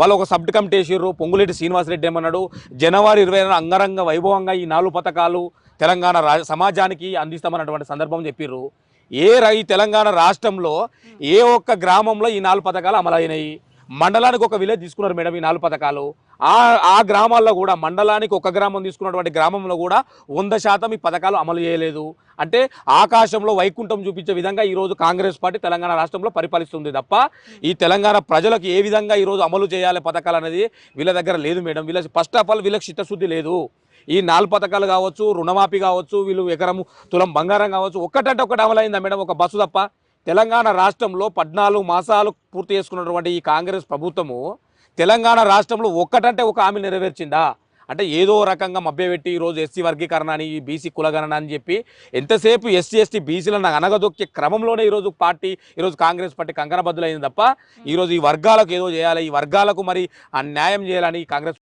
వాళ్ళు ఒక sub committee వేసిర్రు. Ponguleti Srinivasa Reddy ఏమన్నాడు, జనవరి 20న అంగరంగ వైభవంగా ఈ 4 పథకాలు తెలంగాణ సమాజానికి అందిస్తామన్నటువంటి సందర్భం చెప్పిర్రు. ఈ తెలంగాణ రాష్ట్రంలో ఏ ఒక్క గ్రామంలో ఈ 4 పథకాలు అమలైనాయి? మండలానికి ఒక విలేజ్ తీసుకున్నారు మేడం ఈ 4 పథకాలు. ఆ గ్రామాల్లో కూడా మండలానికి ఒక గ్రామం తీసుకున్నటువంటి గ్రామంలో కూడా 100% ఈ పథకాలు అమలు చేయలేదు. అంటే ఆకాశంలో వైకుంఠం చూపించే విధంగా ఈరోజు కాంగ్రెస్ పార్టీ తెలంగాణ రాష్ట్రంలో పరిపాలిస్తుంది తప్ప ఈ తెలంగాణ ప్రజలకు ఏ విధంగా ఈరోజు అమలు చేయాలి పథకాలు అనేది వీళ్ళ దగ్గర లేదు మేడం. ఫస్ట్ ఆఫ్ ఆల్ వీళ్ళకి చిత్తశుద్ధి లేదు. ఈ 4 పథకాలు కావచ్చు, రుణమాఫీ కావచ్చు, వీళ్ళు ఎకరము తులం బంగారం కావచ్చు, ఒక్కటంటే ఒకటి అమలైందా మేడం? ఒక బస్సు తప్ప. తెలంగాణ రాష్ట్రంలో 14 మాసాలు పూర్తి చేసుకున్నటువంటి ఈ కాంగ్రెస్ ప్రభుత్వము తెలంగాణ రాష్ట్రంలో ఒక్కటంటే ఒక హామీ నెరవేర్చిందా? అంటే ఏదో రకంగా మభ్యపెట్టి ఈరోజు ఎస్సీ వర్గీకరణ అని, బీసీ కులగణన అని చెప్పి ఎంతసేపు ఎస్సీ ఎస్టీ బీసీలను అనగదొక్కే క్రమంలోనే ఈరోజు కాంగ్రెస్ పార్టీ కంకణబద్దులైంది తప్ప ఈరోజు ఈ వర్గాలకు ఏదో చేయాలి, ఈ వర్గాలకు మరి న్యాయం చేయాలని కాంగ్రెస్